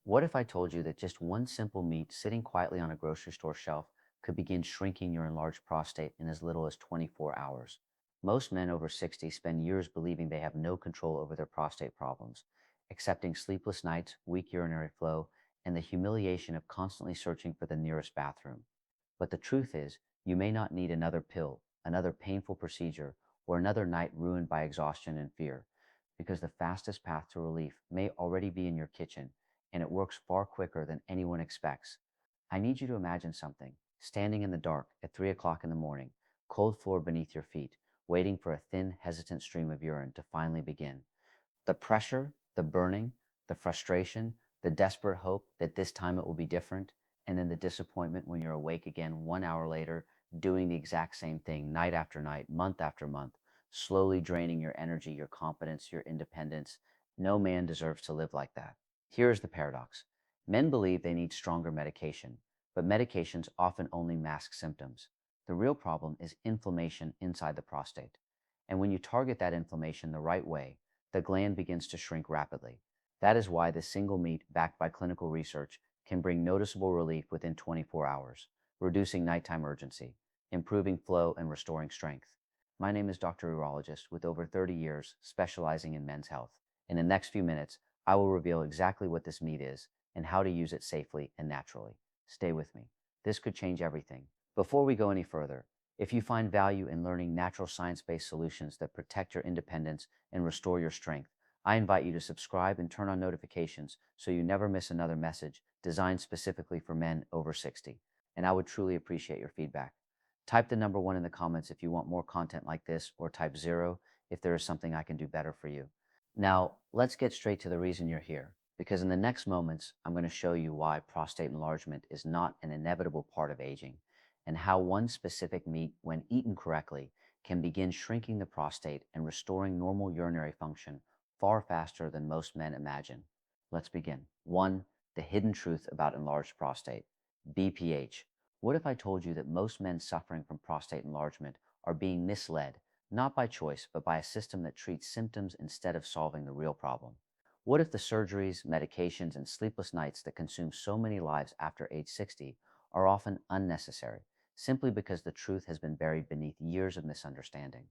What if I told you that just one simple meat sitting quietly on a grocery store shelf could begin shrinking your enlarged prostate in as little as 24 hours? Most men over 60 spend years believing they have no control over their prostate problems, accepting sleepless nights, weak urinary flow, and the humiliation of constantly searching for the nearest bathroom. But the truth is, you may not need another pill, another painful procedure, or another night ruined by exhaustion and fear, because the fastest path to relief may already be in your kitchen, and it works far quicker than anyone expects. I need you to imagine something: standing in the dark at 3 o'clock in the morning, cold floor beneath your feet, waiting for a thin, hesitant stream of urine to finally begin. The pressure, the burning, the frustration, the desperate hope that this time it will be different, and then the disappointment when you're awake again 1 hour later, doing the exact same thing night after night, month after month, slowly draining your energy, your confidence, your independence. No man deserves to live like that. Here's the paradox: men believe they need stronger medication, but medications often only mask symptoms. The real problem is inflammation inside the prostate. And when you target that inflammation the right way, the gland begins to shrink rapidly. That is why the single meat, backed by clinical research, can bring noticeable relief within 24 hours, reducing nighttime urgency, improving flow, and restoring strength. My name is Dr. Urologist with over 30 years specializing in men's health. In the next few minutes, I will reveal exactly what this meat is and how to use it safely and naturally. Stay with me. This could change everything. Before we go any further, if you find value in learning natural science-based solutions that protect your independence and restore your strength, I invite you to subscribe and turn on notifications so you never miss another message designed specifically for men over 60. And I would truly appreciate your feedback. Type the number 1 in the comments if you want more content like this, or type 0 if there is something I can do better for you. Now, let's get straight to the reason you're here, because in the next moments, I'm going to show you why prostate enlargement is not an inevitable part of aging, and how one specific meat, when eaten correctly, can begin shrinking the prostate and restoring normal urinary function far faster than most men imagine. Let's begin. 1. The hidden truth about enlarged prostate. BPH. What if I told you that most men suffering from prostate enlargement are being misled, not by choice, but by a system that treats symptoms instead of solving the real problem? What if the surgeries, medications, and sleepless nights that consume so many lives after age 60 are often unnecessary, simply because the truth has been buried beneath years of misunderstanding?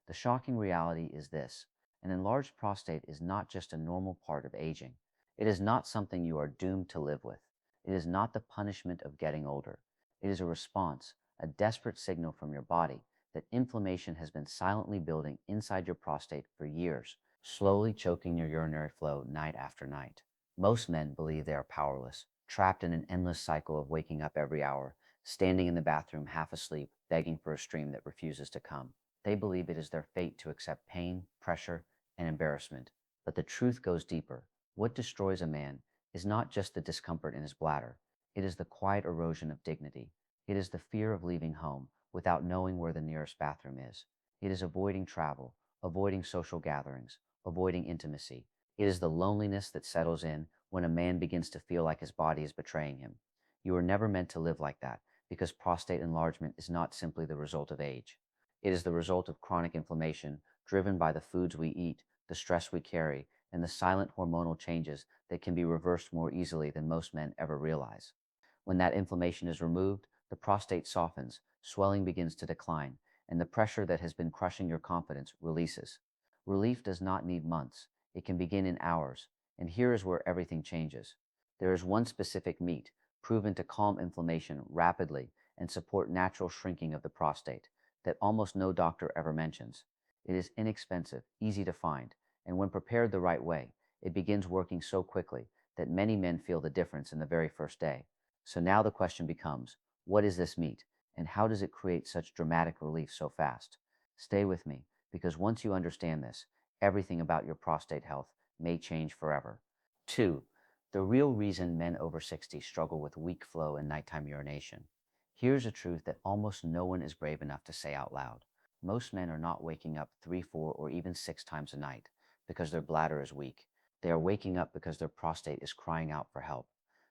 The shocking reality is this: an enlarged prostate is not just a normal part of aging. It is not something you are doomed to live with. It is not the punishment of getting older. It is a response, a desperate signal from your body that inflammation has been silently building inside your prostate for years, slowly choking your urinary flow night after night. Most men believe they are powerless, trapped in an endless cycle of waking up every hour, standing in the bathroom half asleep, begging for a stream that refuses to come. They believe it is their fate to accept pain, pressure, and embarrassment. But the truth goes deeper. What destroys a man is not just the discomfort in his bladder. It is the quiet erosion of dignity. It is the fear of leaving home without knowing where the nearest bathroom is. It is avoiding travel, avoiding social gatherings, avoiding intimacy. It is the loneliness that settles in when a man begins to feel like his body is betraying him. You were never meant to live like that, because prostate enlargement is not simply the result of age. It is the result of chronic inflammation driven by the foods we eat, the stress we carry, and the silent hormonal changes that can be reversed more easily than most men ever realize. When that inflammation is removed, the prostate softens, swelling begins to decline, and the pressure that has been crushing your confidence releases. Relief does not need months. It can begin in hours. And here is where everything changes. There is one specific meat proven to calm inflammation rapidly and support natural shrinking of the prostate that almost no doctor ever mentions. It is inexpensive, easy to find, and when prepared the right way, it begins working so quickly that many men feel the difference in the very first day. So now the question becomes, what is this meat, and how does it create such dramatic relief so fast? Stay with me, because once you understand this, everything about your prostate health may change forever. 2. The real reason men over 60 struggle with weak flow and nighttime urination. Here's a truth that almost no one is brave enough to say out loud. Most men are not waking up 3, 4, or even 6 times a night because their bladder is weak. They are waking up because their prostate is crying out for help.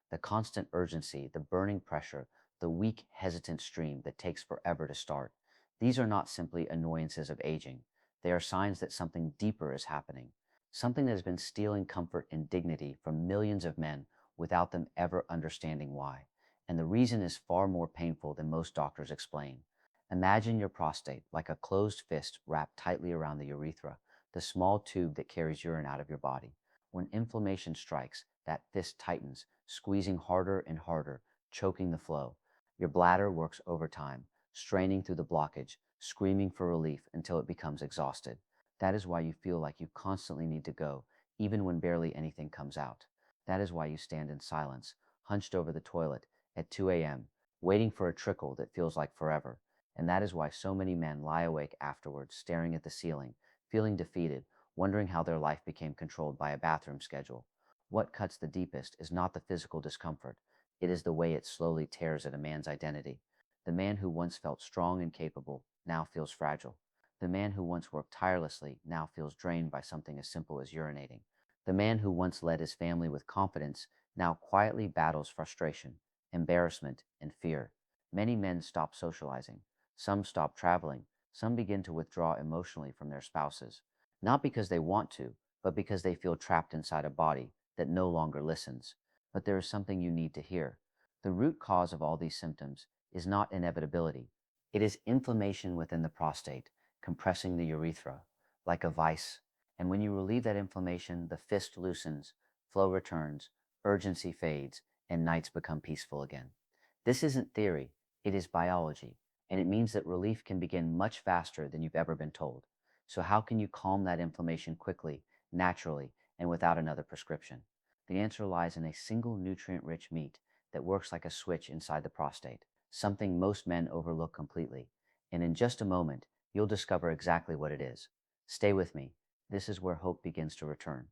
The constant urgency, the burning pressure, the weak, hesitant stream that takes forever to start. These are not simply annoyances of aging. They are signs that something deeper is happening, something that has been stealing comfort and dignity from millions of men without them ever understanding why. And the reason is far more painful than most doctors explain. Imagine your prostate like a closed fist wrapped tightly around the urethra, the small tube that carries urine out of your body. When inflammation strikes, that fist tightens, squeezing harder and harder, choking the flow. Your bladder works overtime, straining through the blockage, screaming for relief until it becomes exhausted. That is why you feel like you constantly need to go, even when barely anything comes out. That is why you stand in silence, hunched over the toilet at 2 a.m., waiting for a trickle that feels like forever. And that is why so many men lie awake afterwards, staring at the ceiling, feeling defeated, wondering how their life became controlled by a bathroom schedule. What cuts the deepest is not the physical discomfort, it is the way it slowly tears at a man's identity. The man who once felt strong and capable now feels fragile. The man who once worked tirelessly now feels drained by something as simple as urinating. The man who once led his family with confidence now quietly battles frustration, embarrassment, and fear. Many men stop socializing. Some stop traveling. Some begin to withdraw emotionally from their spouses, not because they want to, but because they feel trapped inside a body that no longer listens. But there is something you need to hear. The root cause of all these symptoms is not inevitability. It is inflammation within the prostate, compressing the urethra like a vice. And when you relieve that inflammation, the fist loosens, flow returns, urgency fades, and nights become peaceful again. This isn't theory, it is biology, and it means that relief can begin much faster than you've ever been told. So, how can you calm that inflammation quickly, naturally, and without another prescription? The answer lies in a single nutrient rich meat that works like a switch inside the prostate, something most men overlook completely. And in just a moment, you'll discover exactly what it is. Stay with me. This is where hope begins to return.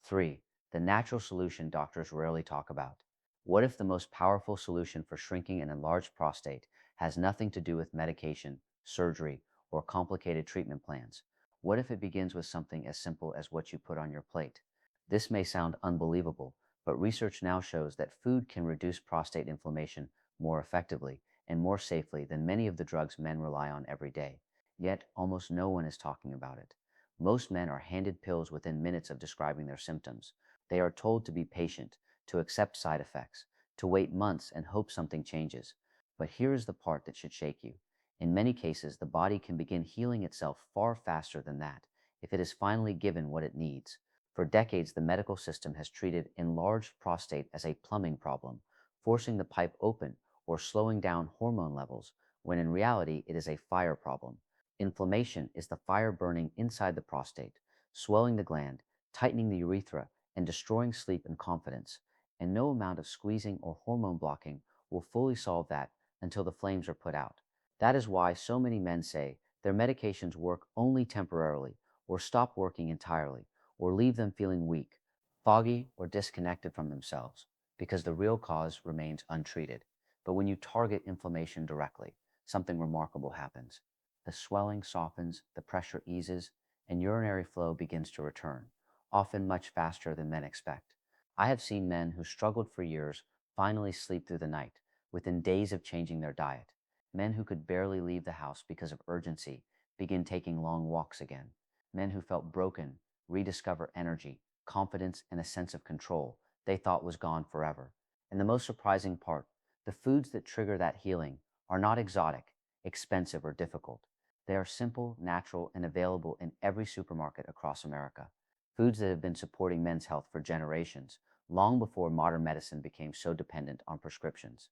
3. The natural solution doctors rarely talk about. What if the most powerful solution for shrinking an enlarged prostate has nothing to do with medication, surgery, or complicated treatment plans? What if it begins with something as simple as what you put on your plate? This may sound unbelievable, but research now shows that food can reduce prostate inflammation more effectively and more safely than many of the drugs men rely on every day. Yet, almost no one is talking about it. Most men are handed pills within minutes of describing their symptoms. They are told to be patient, to accept side effects, to wait months and hope something changes. But here is the part that should shake you. In many cases, the body can begin healing itself far faster than that if it is finally given what it needs. For decades, the medical system has treated enlarged prostate as a plumbing problem, forcing the pipe open or slowing down hormone levels, when in reality it is a fire problem. Inflammation is the fire burning inside the prostate, swelling the gland, tightening the urethra, and destroying sleep and confidence. And no amount of squeezing or hormone blocking will fully solve that until the flames are put out. That is why so many men say their medications work only temporarily, or stop working entirely, or leave them feeling weak, foggy, or disconnected from themselves, because the real cause remains untreated. But when you target inflammation directly, something remarkable happens. The swelling softens, the pressure eases, and urinary flow begins to return, often much faster than men expect. I have seen men who struggled for years finally sleep through the night, within days of changing their diet. Men who could barely leave the house because of urgency begin taking long walks again. Men who felt broken rediscover energy, confidence, and a sense of control they thought was gone forever. And the most surprising part, the foods that trigger that healing are not exotic, expensive, or difficult. They are simple, natural, and available in every supermarket across America. Foods that have been supporting men's health for generations, long before modern medicine became so dependent on prescriptions.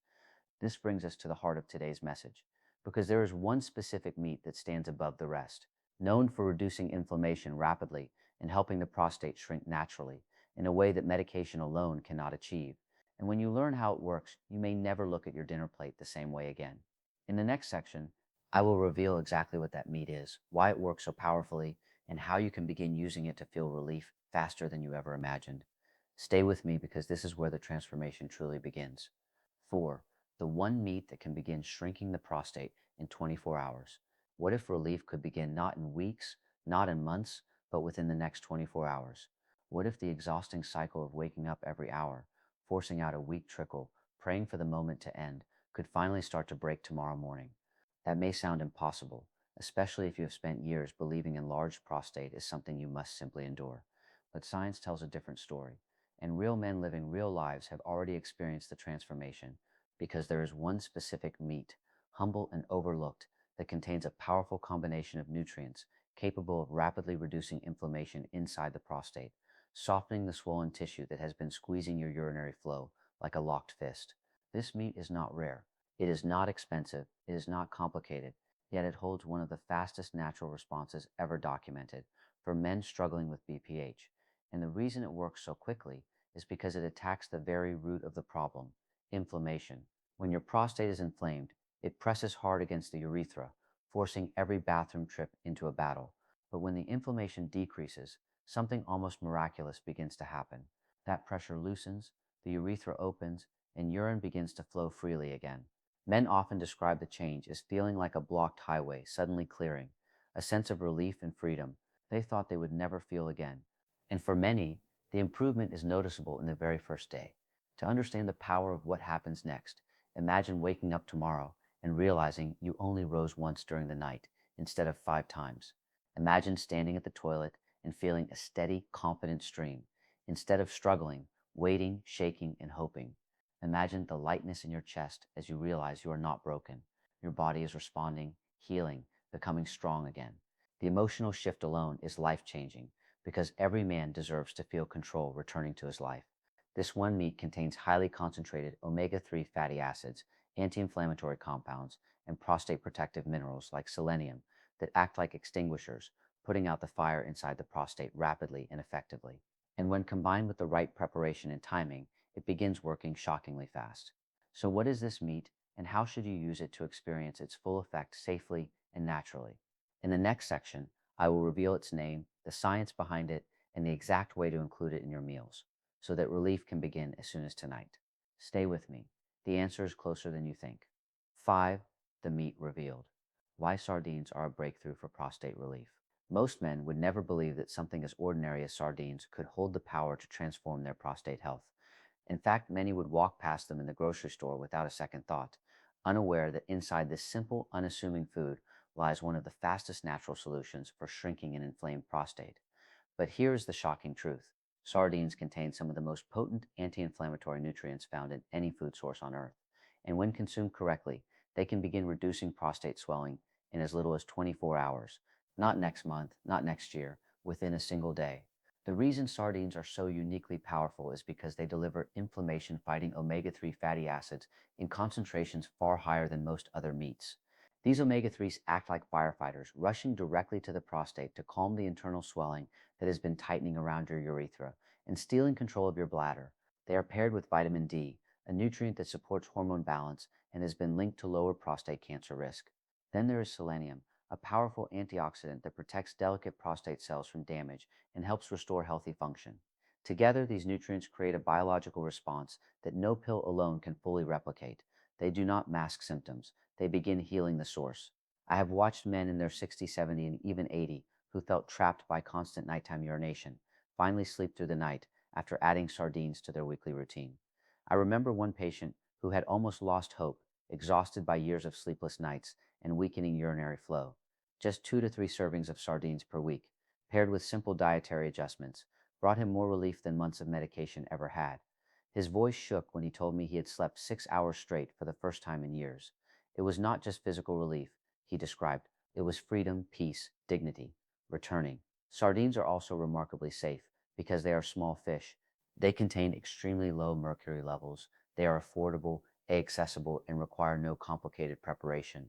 This brings us to the heart of today's message, because there is one specific meat that stands above the rest, known for reducing inflammation rapidly and helping the prostate shrink naturally in a way that medication alone cannot achieve. And when you learn how it works, you may never look at your dinner plate the same way again. In the next section, I will reveal exactly what that meat is, why it works so powerfully, and how you can begin using it to feel relief faster than you ever imagined. Stay with me because this is where the transformation truly begins. 4. The one meat that can begin shrinking the prostate in 24 hours. What if relief could begin not in weeks, not in months, but within the next 24 hours? What if the exhausting cycle of waking up every hour, forcing out a weak trickle, praying for the moment to end, could finally start to break tomorrow morning? That may sound impossible, especially if you have spent years believing enlarged prostate is something you must simply endure. But science tells a different story. And real men living real lives have already experienced the transformation because there is one specific meat, humble and overlooked, that contains a powerful combination of nutrients capable of rapidly reducing inflammation inside the prostate, softening the swollen tissue that has been squeezing your urinary flow like a locked fist. This meat is not rare. It is not expensive. It is not complicated. Yet it holds one of the fastest natural responses ever documented for men struggling with BPH. And the reason it works so quickly is because it attacks the very root of the problem, inflammation. When your prostate is inflamed, it presses hard against the urethra, forcing every bathroom trip into a battle. But when the inflammation decreases, something almost miraculous begins to happen. That pressure loosens, the urethra opens, and urine begins to flow freely again. Men often describe the change as feeling like a blocked highway suddenly clearing, a sense of relief and freedom they thought they would never feel again. And for many, the improvement is noticeable in the very first day. To understand the power of what happens next, imagine waking up tomorrow and realizing you only rose once during the night instead of 5 times. Imagine standing at the toilet and feeling a steady, confident stream instead of struggling, waiting, shaking, and hoping. Imagine the lightness in your chest as you realize you are not broken. Your body is responding, healing, becoming strong again. The emotional shift alone is life-changing because every man deserves to feel control returning to his life. This one meat contains highly concentrated omega-3 fatty acids, anti-inflammatory compounds, and prostate protective minerals like selenium that act like extinguishers, putting out the fire inside the prostate rapidly and effectively. And when combined with the right preparation and timing, it begins working shockingly fast. So what is this meat, and how should you use it to experience its full effect safely and naturally? In the next section, I will reveal its name, the science behind it, and the exact way to include it in your meals, so that relief can begin as soon as tonight. Stay with me. The answer is closer than you think. 5. The meat revealed. Why sardines are a breakthrough for prostate relief. Most men would never believe that something as ordinary as sardines could hold the power to transform their prostate health. In fact, many would walk past them in the grocery store without a second thought, unaware that inside this simple, unassuming food lies one of the fastest natural solutions for shrinking an inflamed prostate. But here is the shocking truth. Sardines contain some of the most potent anti-inflammatory nutrients found in any food source on Earth. And when consumed correctly, they can begin reducing prostate swelling in as little as 24 hours. Not next month, not next year, within a single day. The reason sardines are so uniquely powerful is because they deliver inflammation-fighting omega-3 fatty acids in concentrations far higher than most other meats. These omega-3s act like firefighters, rushing directly to the prostate to calm the internal swelling that has been tightening around your urethra and stealing control of your bladder. They are paired with vitamin D, a nutrient that supports hormone balance and has been linked to lower prostate cancer risk. Then there is selenium, a powerful antioxidant that protects delicate prostate cells from damage and helps restore healthy function. Together, these nutrients create a biological response that no pill alone can fully replicate. They do not mask symptoms. They begin healing the source. I have watched men in their 60, 70, and even 80 who felt trapped by constant nighttime urination finally sleep through the night after adding sardines to their weekly routine. I remember one patient who had almost lost hope, exhausted by years of sleepless nights and weakening urinary flow. Just 2 to 3 servings of sardines per week, paired with simple dietary adjustments, brought him more relief than months of medication ever had. His voice shook when he told me he had slept 6 hours straight for the first time in years. It was not just physical relief, he described. It was freedom, peace, dignity, returning. Sardines are also remarkably safe because they are small fish. They contain extremely low mercury levels. They are affordable, accessible, and require no complicated preparation.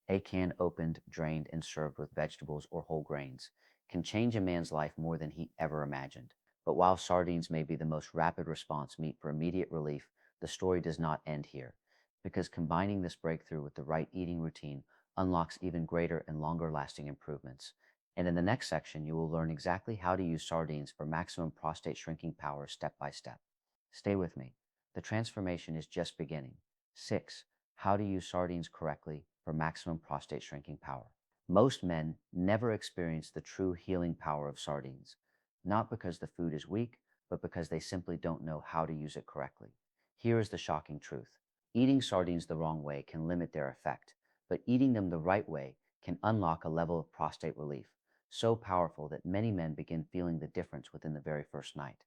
A can opened, drained, and served with vegetables or whole grains can change a man's life more than he ever imagined. But while sardines may be the most rapid response meat for immediate relief, the story does not end here, because combining this breakthrough with the right eating routine unlocks even greater and longer lasting improvements. And in the next section, you will learn exactly how to use sardines for maximum prostate shrinking power step by step. Stay with me. The transformation is just beginning. 6. How to use sardines correctly for maximum prostate shrinking power. Most men never experience the true healing power of sardines, not because the food is weak, but because they simply don't know how to use it correctly. Here is the shocking truth. Eating sardines the wrong way can limit their effect, but eating them the right way can unlock a level of prostate relief so powerful that many men begin feeling the difference within the very first night.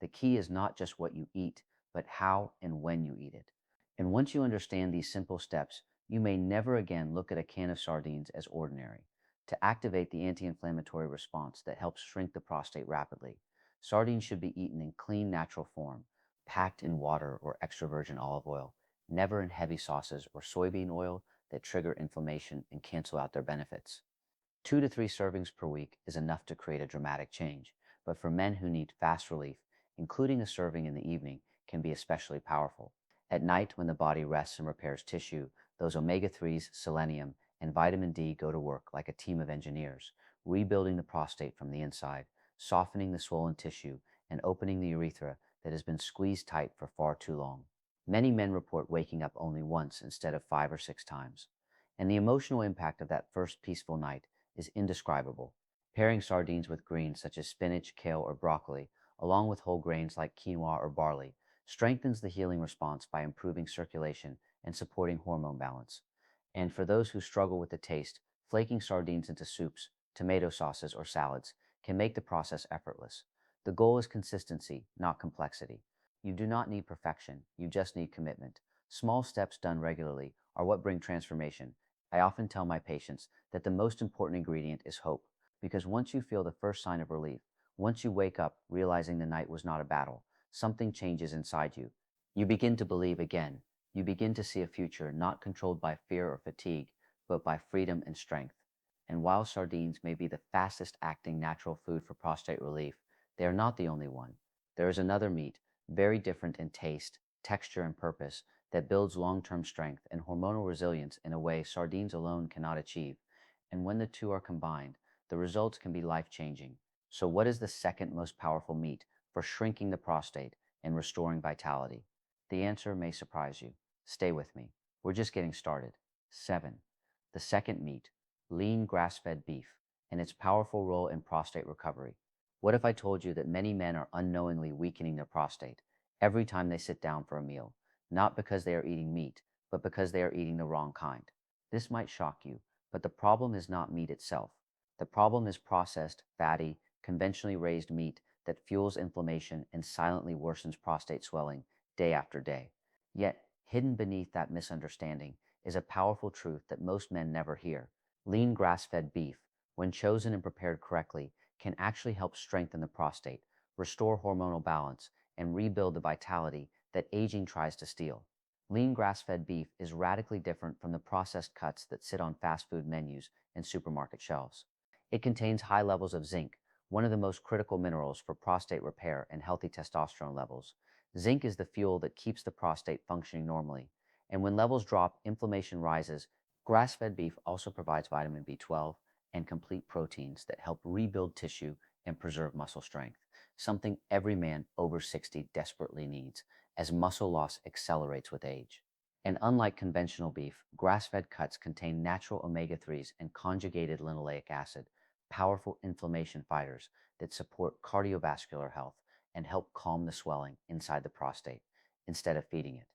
The key is not just what you eat, but how and when you eat it. And once you understand these simple steps, you may never again look at a can of sardines as ordinary. To activate the anti-inflammatory response that helps shrink the prostate rapidly, sardines should be eaten in clean, natural form, packed in water or extra virgin olive oil, never in heavy sauces or soybean oil that trigger inflammation and cancel out their benefits. 2 to 3 servings per week is enough to create a dramatic change, but for men who need fast relief, including a serving in the evening can be especially powerful. At night, when the body rests and repairs tissue, those omega-3s, selenium, and vitamin D go to work like a team of engineers, rebuilding the prostate from the inside, softening the swollen tissue, and opening the urethra that has been squeezed tight for far too long. Many men report waking up only once instead of 5 or 6 times. And the emotional impact of that first peaceful night is indescribable. Pairing sardines with greens such as spinach, kale, or broccoli, along with whole grains like quinoa or barley, strengthens the healing response by improving circulation and supporting hormone balance. And for those who struggle with the taste, flaking sardines into soups, tomato sauces, or salads can make the process effortless. The goal is consistency, not complexity. You do not need perfection, you just need commitment. Small steps done regularly are what bring transformation. I often tell my patients that the most important ingredient is hope, because once you feel the first sign of relief, once you wake up realizing the night was not a battle, something changes inside you. You begin to believe again. You begin to see a future not controlled by fear or fatigue, but by freedom and strength. And while sardines may be the fastest acting natural food for prostate relief, they are not the only one. There is another meat, very different in taste, texture, and purpose, that builds long-term strength and hormonal resilience in a way sardines alone cannot achieve. And when the two are combined, the results can be life-changing. So what is the second most powerful meat for shrinking the prostate and restoring vitality? The answer may surprise you. Stay with me. We're just getting started. 7. The second meat, lean grass-fed beef, and its powerful role in prostate recovery. What if I told you that many men are unknowingly weakening their prostate every time they sit down for a meal? Not because they are eating meat, but because they are eating the wrong kind. This might shock you, but the problem is not meat itself. The problem is processed, fatty, conventionally raised meat that fuels inflammation and silently worsens prostate swelling day after day. Yet, hidden beneath that misunderstanding is a powerful truth that most men never hear. Lean grass-fed beef, when chosen and prepared correctly, can actually help strengthen the prostate, restore hormonal balance, and rebuild the vitality that aging tries to steal. Lean grass-fed beef is radically different from the processed cuts that sit on fast food menus and supermarket shelves. It contains high levels of zinc, one of the most critical minerals for prostate repair and healthy testosterone levels. Zinc is the fuel that keeps the prostate functioning normally, and when levels drop, inflammation rises. Grass-fed beef also provides vitamin B12 and complete proteins that help rebuild tissue and preserve muscle strength, something every man over 60 desperately needs, as muscle loss accelerates with age. And unlike conventional beef, grass-fed cuts contain natural omega-3s and conjugated linoleic acid, powerful inflammation fighters that support cardiovascular health and help calm the swelling inside the prostate instead of feeding it.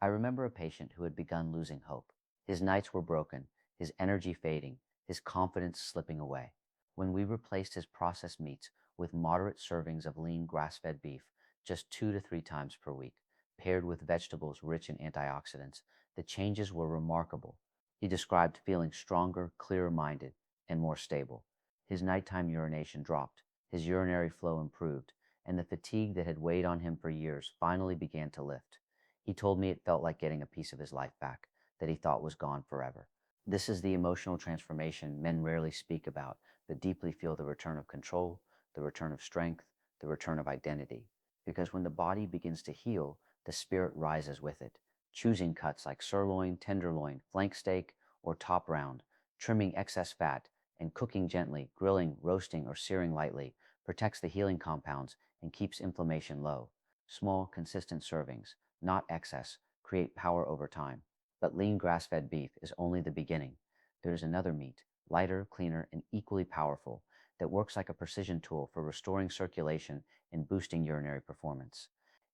I remember a patient who had begun losing hope. His nights were broken, his energy fading, his confidence slipping away. When we replaced his processed meats with moderate servings of lean grass-fed beef, just 2 to 3 times per week, paired with vegetables rich in antioxidants, the changes were remarkable. He described feeling stronger, clearer-minded, and more stable. His nighttime urination dropped, his urinary flow improved, and the fatigue that had weighed on him for years finally began to lift. He told me it felt like getting a piece of his life back that he thought was gone forever. This is the emotional transformation men rarely speak about, but deeply feel the return of control, the return of strength, the return of identity. Because when the body begins to heal, the spirit rises with it. Choosing cuts like sirloin, tenderloin, flank steak, or top round, trimming excess fat, and cooking gently, grilling, roasting, or searing lightly protects the healing compounds and keeps inflammation low. Small, consistent servings, not excess, create power over time. But lean grass-fed beef is only the beginning. There is another meat, lighter, cleaner, and equally powerful, that works like a precision tool for restoring circulation and boosting urinary performance.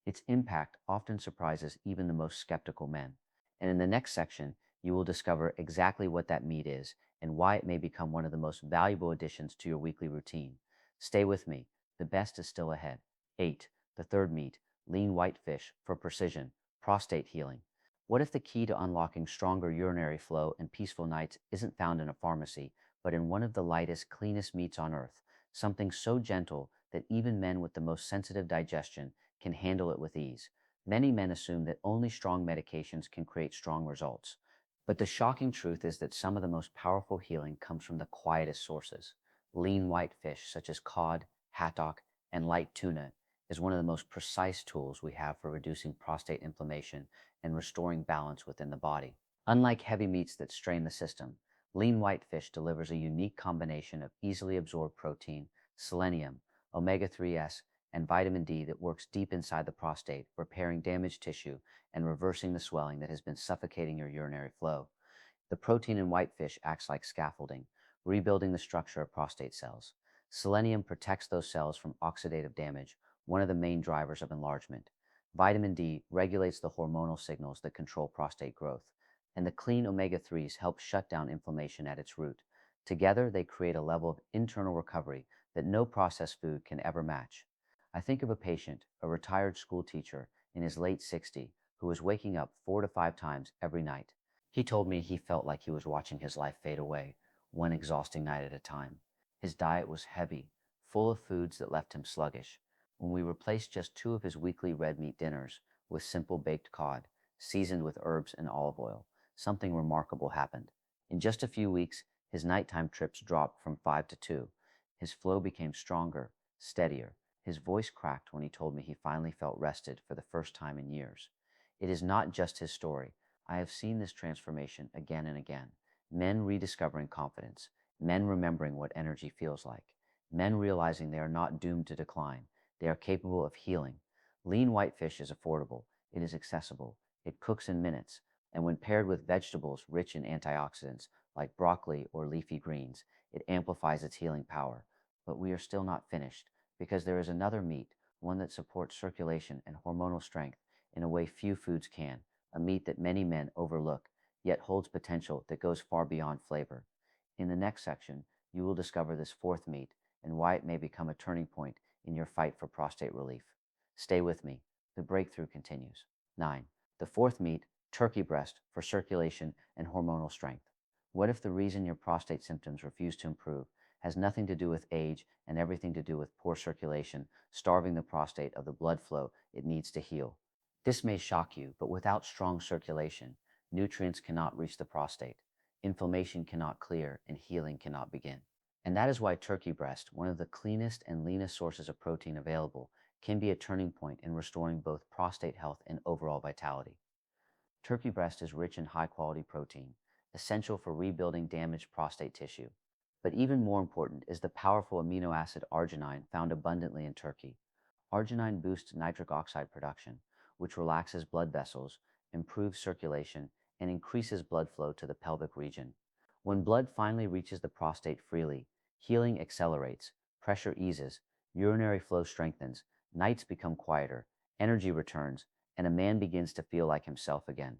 Its impact often surprises even the most skeptical men. And in the next section, you will discover exactly what that meat is and why it may become one of the most valuable additions to your weekly routine. Stay with me. The best is still ahead. 8. The third meat, lean white fish for precision, prostate healing. What if the key to unlocking stronger urinary flow and peaceful nights isn't found in a pharmacy, but in one of the lightest, cleanest meats on earth, something so gentle that even men with the most sensitive digestion can handle it with ease? Many men assume that only strong medications can create strong results. But the shocking truth is that some of the most powerful healing comes from the quietest sources. Lean white fish, such as cod, haddock, and light tuna, is one of the most precise tools we have for reducing prostate inflammation and restoring balance within the body. Unlike heavy meats that strain the system, lean white fish delivers a unique combination of easily absorbed protein, selenium, omega-3s, and vitamin D that works deep inside the prostate, repairing damaged tissue and reversing the swelling that has been suffocating your urinary flow. The protein in whitefish acts like scaffolding, rebuilding the structure of prostate cells. Selenium protects those cells from oxidative damage, one of the main drivers of enlargement. Vitamin D regulates the hormonal signals that control prostate growth, and the clean omega-3s help shut down inflammation at its root. Together, they create a level of internal recovery that no processed food can ever match. I think of a patient, a retired school teacher in his late 60s, who was waking up 4 to 5 times every night. He told me he felt like he was watching his life fade away, one exhausting night at a time. His diet was heavy, full of foods that left him sluggish. When we replaced just 2 of his weekly red meat dinners with simple baked cod, seasoned with herbs and olive oil, something remarkable happened. In just a few weeks, his nighttime trips dropped from 5 to 2. His flow became stronger, steadier. His voice cracked when he told me he finally felt rested for the first time in years. It is not just his story. I have seen this transformation again and again. Men rediscovering confidence, men remembering what energy feels like, men realizing they are not doomed to decline. They are capable of healing. Lean whitefish is affordable, it is accessible, it cooks in minutes, and when paired with vegetables rich in antioxidants like broccoli or leafy greens, it amplifies its healing power. But we are still not finished, because there is another meat, one that supports circulation and hormonal strength in a way few foods can, a meat that many men overlook, yet holds potential that goes far beyond flavor. In the next section, you will discover this fourth meat and why it may become a turning point in your fight for prostate relief. Stay with me. The breakthrough continues. 9. The fourth meat, turkey breast for circulation and hormonal strength. What if the reason your prostate symptoms refuse to improve has nothing to do with age and everything to do with poor circulation, starving the prostate of the blood flow it needs to heal? This may shock you, but without strong circulation, nutrients cannot reach the prostate, inflammation cannot clear, and healing cannot begin. And that is why turkey breast, one of the cleanest and leanest sources of protein available, can be a turning point in restoring both prostate health and overall vitality. Turkey breast is rich in high-quality protein, essential for rebuilding damaged prostate tissue. But even more important is the powerful amino acid arginine found abundantly in turkey. Arginine boosts nitric oxide production, which relaxes blood vessels, improves circulation, and increases blood flow to the pelvic region. When blood finally reaches the prostate freely, healing accelerates, pressure eases, urinary flow strengthens, nights become quieter, energy returns, and a man begins to feel like himself again.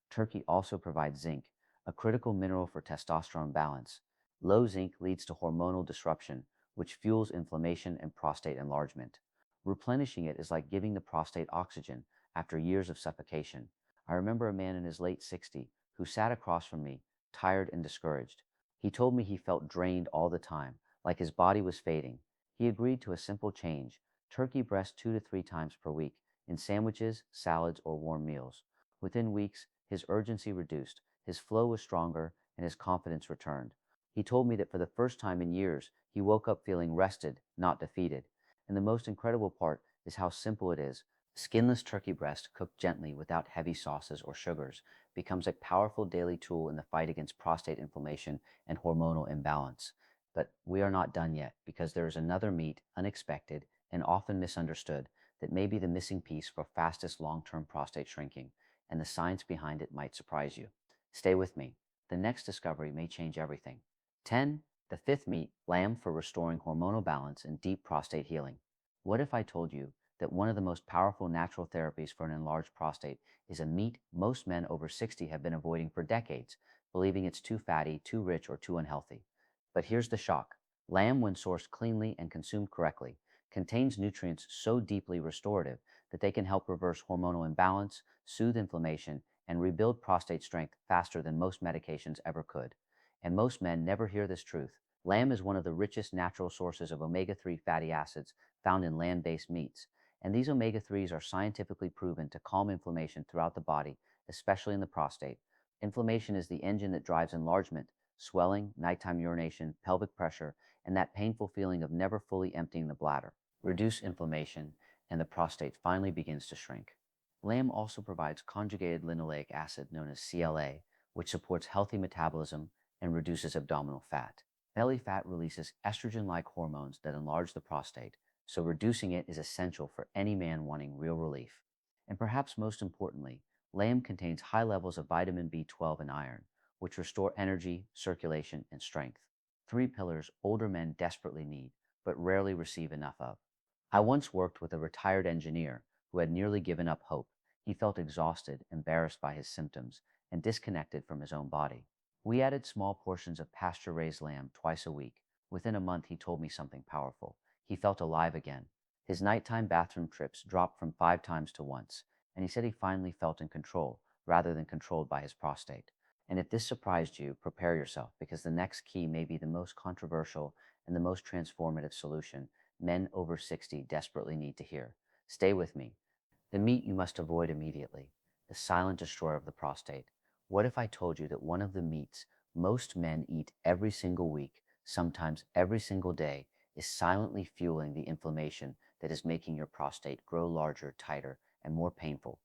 Turkey also provides zinc, a critical mineral for testosterone balance. Low zinc leads to hormonal disruption, which fuels inflammation and prostate enlargement. Replenishing it is like giving the prostate oxygen after years of suffocation. I remember a man in his late 60s who sat across from me, tired and discouraged. He told me he felt drained all the time, like his body was fading. He agreed to a simple change: turkey breast 2 to 3 times per week, in sandwiches, salads, or warm meals. Within weeks, his urgency reduced, his flow was stronger, and his confidence returned. He told me that for the first time in years, he woke up feeling rested, not defeated. And the most incredible part is how simple it is. Skinless turkey breast, cooked gently without heavy sauces or sugars, becomes a powerful daily tool in the fight against prostate inflammation and hormonal imbalance. But we are not done yet, because there is another meat, unexpected and often misunderstood, that may be the missing piece for fastest long-term prostate shrinking, and the science behind it might surprise you. Stay with me. The next discovery may change everything. 10. The fifth meat, lamb for restoring hormonal balance and deep prostate healing. What if I told you that one of the most powerful natural therapies for an enlarged prostate is a meat most men over 60 have been avoiding for decades, believing it's too fatty, too rich, or too unhealthy? But here's the shock. Lamb, when sourced cleanly and consumed correctly, contains nutrients so deeply restorative that they can help reverse hormonal imbalance, soothe inflammation, and rebuild prostate strength faster than most medications ever could. And most men never hear this truth. Lamb is one of the richest natural sources of omega 3 fatty acids found in land based meats, and these omega 3s are scientifically proven to calm inflammation throughout the body, especially in the prostate. Inflammation is the engine that drives enlargement, swelling, nighttime urination, pelvic pressure, and that painful feeling of never fully emptying the bladder. Reduce inflammation, and the prostate finally begins to shrink. Lamb also provides conjugated linoleic acid known as CLA, which supports healthy metabolism and reduces abdominal fat. Belly fat releases estrogen-like hormones that enlarge the prostate, so reducing it is essential for any man wanting real relief. And perhaps most importantly, lamb contains high levels of vitamin B12 and iron, which restore energy, circulation, and strength. Three pillars older men desperately need, but rarely receive enough of. I once worked with a retired engineer who had nearly given up hope. He felt exhausted, embarrassed by his symptoms, and disconnected from his own body. We added small portions of pasture-raised lamb twice a week. Within a month, he told me something powerful. He felt alive again. His nighttime bathroom trips dropped from 5 times to once, and he said he finally felt in control rather than controlled by his prostate. And if this surprised you, prepare yourself, because the next key may be the most controversial and the most transformative solution men over 60 desperately need to hear. Stay with me. The meat you must avoid immediately, the silent destroyer of the prostate. What if I told you that one of the meats most men eat every single week, sometimes every single day, is silently fueling the inflammation that is making your prostate grow larger, tighter, and more painful?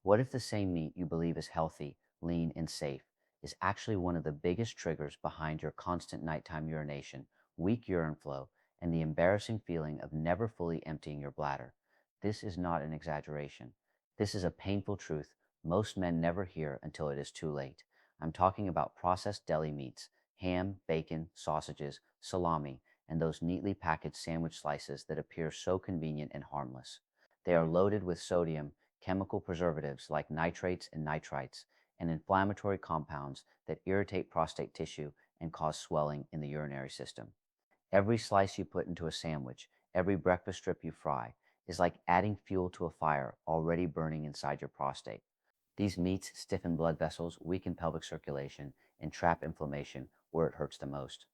What if the same meat you believe is healthy, lean, and safe is actually one of the biggest triggers behind your constant nighttime urination, weak urine flow, and the embarrassing feeling of never fully emptying your bladder? This is not an exaggeration. This is a painful truth most men never hear until it is too late. I'm talking about processed deli meats, ham, bacon, sausages, salami, and those neatly packaged sandwich slices that appear so convenient and harmless. They are loaded with sodium, chemical preservatives like nitrates and nitrites, and inflammatory compounds that irritate prostate tissue and cause swelling in the urinary system. Every slice you put into a sandwich, every breakfast strip you fry, is like adding fuel to a fire already burning inside your prostate. These meats stiffen blood vessels, weaken pelvic circulation, and trap inflammation where it hurts the most.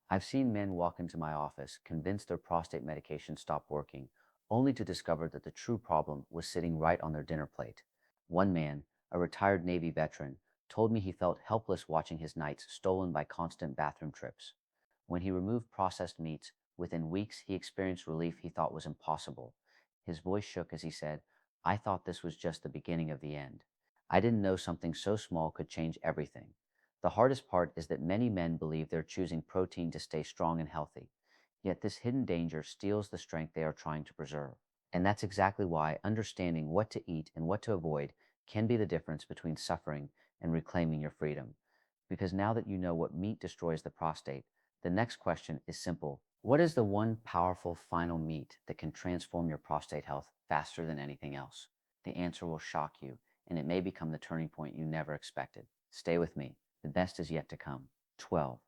I've seen men walk into my office convinced their prostate medication stopped working, only to discover that the true problem was sitting right on their dinner plate. One man, a retired Navy veteran, told me he felt helpless watching his nights stolen by constant bathroom trips. When he removed processed meats, within weeks he experienced relief he thought was impossible. His voice shook as he said, "I thought this was just the beginning of the end. I didn't know something so small could change everything." The hardest part is that many men believe they're choosing protein to stay strong and healthy. Yet this hidden danger steals the strength they are trying to preserve. And that's exactly why understanding what to eat and what to avoid can be the difference between suffering and reclaiming your freedom. Because now that you know what meat destroys the prostate, the next question is simple. What is the one powerful final meat that can transform your prostate health faster than anything else? The answer will shock you, and it may become the turning point you never expected. Stay with me. The best is yet to come. 12.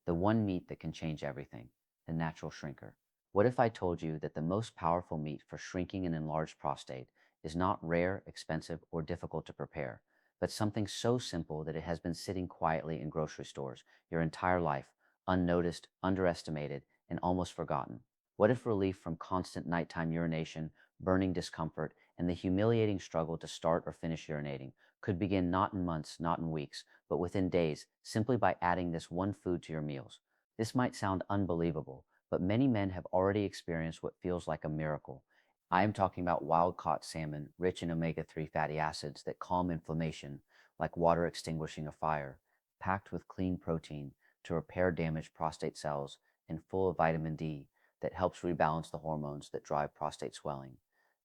The one meat that can change everything, the natural shrinker. What if I told you that the most powerful meat for shrinking an enlarged prostate is not rare, expensive, or difficult to prepare, but something so simple that it has been sitting quietly in grocery stores your entire life, unnoticed, underestimated, and almost forgotten? What if relief from constant nighttime urination, burning discomfort, and the humiliating struggle to start or finish urinating could begin not in months, not in weeks, but within days, simply by adding this one food to your meals? This might sound unbelievable, but many men have already experienced what feels like a miracle. I am talking about wild-caught salmon, rich in omega-3 fatty acids that calm inflammation, like water extinguishing a fire, packed with clean protein to repair damaged prostate cells, and full of vitamin D that helps rebalance the hormones that drive prostate swelling.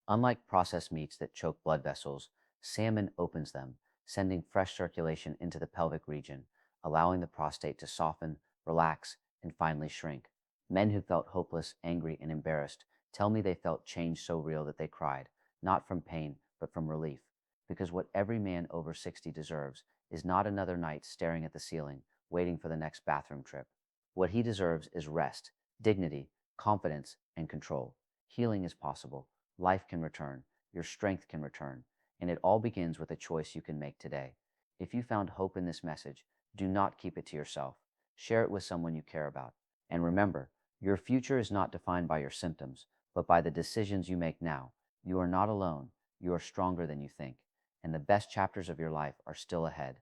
Unlike processed meats that choke blood vessels, salmon opens them, sending fresh circulation into the pelvic region, allowing the prostate to soften, relax, and finally shrink. Men who felt hopeless, angry, and embarrassed tell me they felt change so real that they cried, not from pain, but from relief. Because what every man over 60 deserves is not another night staring at the ceiling, waiting for the next bathroom trip. What he deserves is rest, dignity, confidence, and control. Healing is possible. Life can return. Your strength can return. And it all begins with a choice you can make today. If you found hope in this message, do not keep it to yourself. Share it with someone you care about. And remember, your future is not defined by your symptoms, but by the decisions you make now. You are not alone. You are stronger than you think. And the best chapters of your life are still ahead.